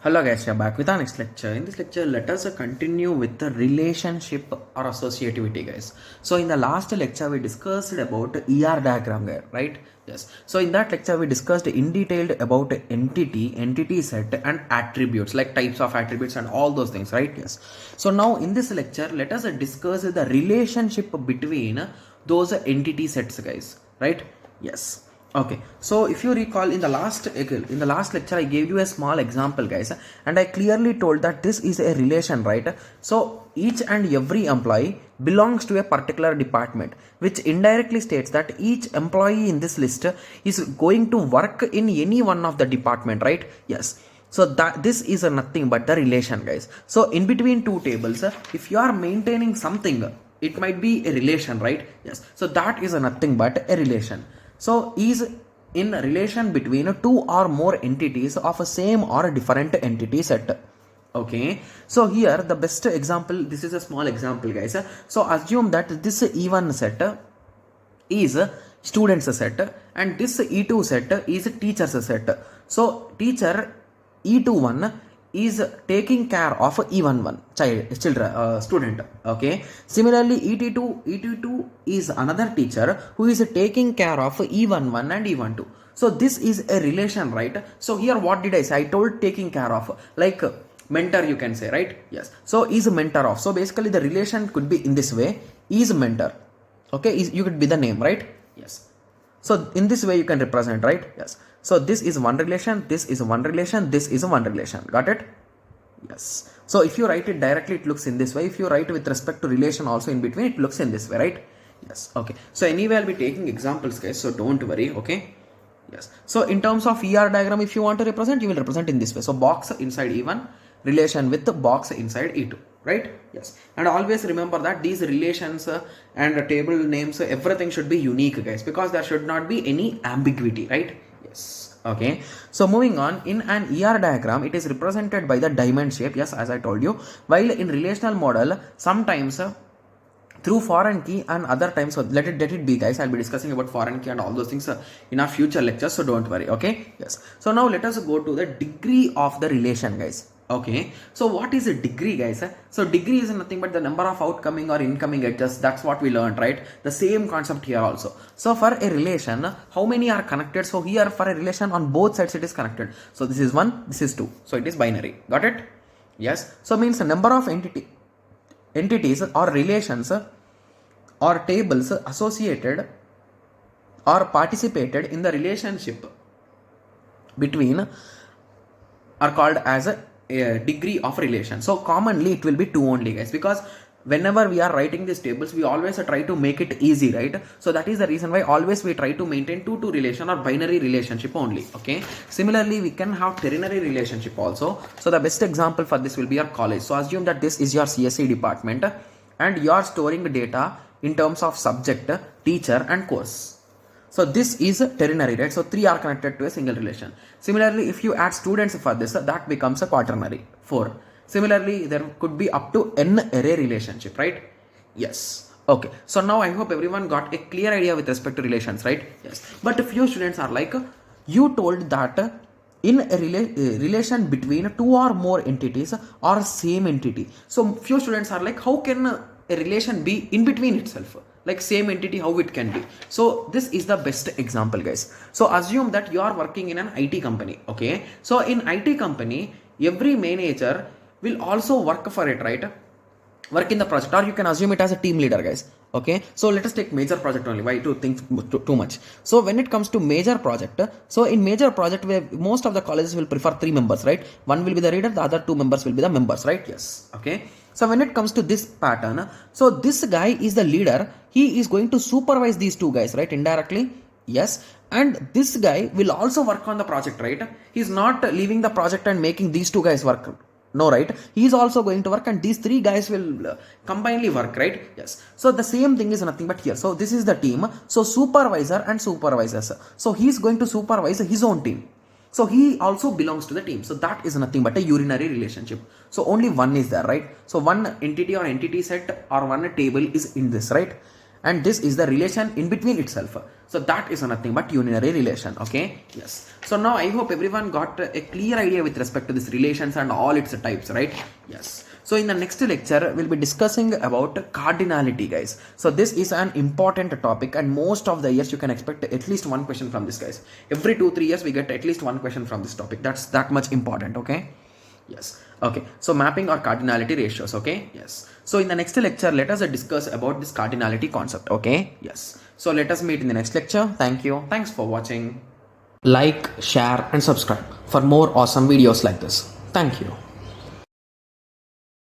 Hello guys, we are back with our next lecture. In this lecture, let us continue with the relationship or associativity, guys. So in the last lecture, we discussed about ER diagram, right? Yes. So in that lecture, we discussed in detail about entity set and attributes, like types of attributes and all those things, right? Yes. So now in this lecture, let us discuss the relationship between those entity sets, guys, right? Yes. Okay, so if you recall in the last lecture I gave you a small example, guys, and I clearly told that this is a relation, right? So each and every employee belongs to a particular department, which indirectly states that each employee in this list is going to work in any one of the department, right? Yes. So that this is a nothing but the relation, guys. So in between two tables, if you are maintaining something, it might be a relation, right? Yes. So that is a nothing but a relation. So is in relation between two or more entities of a same or a different entity set. Okay, so here the best example, this is a small example, guys. So assume that this E1 set is students set and this E2 set is teachers set. So teacher E21 is taking care of E11 student. Okay, similarly E22 is another teacher who is taking care of E11 and E12. So this is a relation, right? So here what did I say? I told taking care of, like mentor, you can say, right? Yes. So is a mentor of. So basically the relation could be in this way: is mentor. Okay, is you could be the name, right? Yes. So in this way you can represent, right? Yes. So this is one relation, this is one relation, this is one relation. Got it? Yes. So if you write it directly, it looks in this way. If you write with respect to relation also in between, it looks in this way, right? Yes. Okay. So anyway, I'll be taking examples, guys. So don't worry. Okay. Yes. So in terms of ER diagram, if you want to represent, you will represent in this way. So box inside E1, relation with the box inside E2, right? Yes. And always remember that these relations and table names, everything should be unique, guys, because there should not be any ambiguity, right? Yes. Okay, so moving on, in an ER diagram it is represented by the diamond shape, yes, as I told you, while in relational model sometimes through foreign key and other times. So let it be, guys. I'll be discussing about foreign key and all those things in our future lectures, so don't worry. Okay, yes. So now let us go to the degree of the relation, guys. Okay, so what is a degree, guys? So degree is nothing but the number of outcoming or incoming edges. That's what we learned, right? The same concept here also. So for a relation, how many are connected? So here for a relation on both sides it is connected. So this is 1, this is 2. So it is binary. Got it? Yes. So means the number of entities or relations or tables associated or participated in the relationship between are called as a degree of relation. So commonly it will be 2 only, guys, because whenever we are writing these tables, we always try to make it easy, right? So that is the reason why always we try to maintain 2 to relation or binary relationship only. Okay, similarly we can have ternary relationship also. So the best example for this will be your college. So assume that this is your CSE department and you are storing data in terms of subject, teacher and course. So this is ternary, right? So 3 are connected to a single relation. Similarly, if you add students for this, that becomes a quaternary, 4. Similarly, there could be up to n array relationship, right? Yes. Okay. So now I hope everyone got a clear idea with respect to relations, right? Yes. But a few students are like, you told that in a relation between 2 or more entities or same entity. So few students are like, how can a relation be in between itself? Like same entity, how it can be? So this is the best example, guys. So assume that you are working in an IT company. Okay, so in IT company, every manager will also work for it, right? Work in the project, or you can assume it as a team leader, guys. Okay, so let us take major project only. Why to think too much? So when it comes to major project, so in major project where most of the colleges will prefer 3 members, right? One will be the reader, the other 2 members will be the members, right? Yes. Okay, so when it comes to this pattern, so this guy is the leader. He is going to supervise these 2 guys, right? Indirectly. Yes. And this guy will also work on the project, right? He's not leaving the project and making these 2 guys work. No, right? He is also going to work and these 3 guys will combinedly work, right? Yes. So the same thing is nothing but here. So this is the team. So supervisor and supervisors. So he is going to supervise his own team. So he also belongs to the team. So that is nothing but a urinary relationship. So only one is there, right? So one entity or entity set or one table is in this, right? and this is the relation in between itself. So that is nothing but unary relation. Okay, yes. So now I hope everyone got a clear idea with respect to these relations and all its types, right? Yes. So in the next lecture we'll be discussing about cardinality, guys. So this is an important topic, and most of the years you can expect at least one question from this, guys. Every 2-3 years we get at least one question from this topic. That's that much important. Okay, yes. Okay, so mapping or cardinality ratios. Okay, yes. So in the next lecture let us discuss about this cardinality concept. Okay, yes. So let us meet in the next lecture. Thank you. Thanks for watching. Like, share and subscribe for more awesome videos like this. Thank you.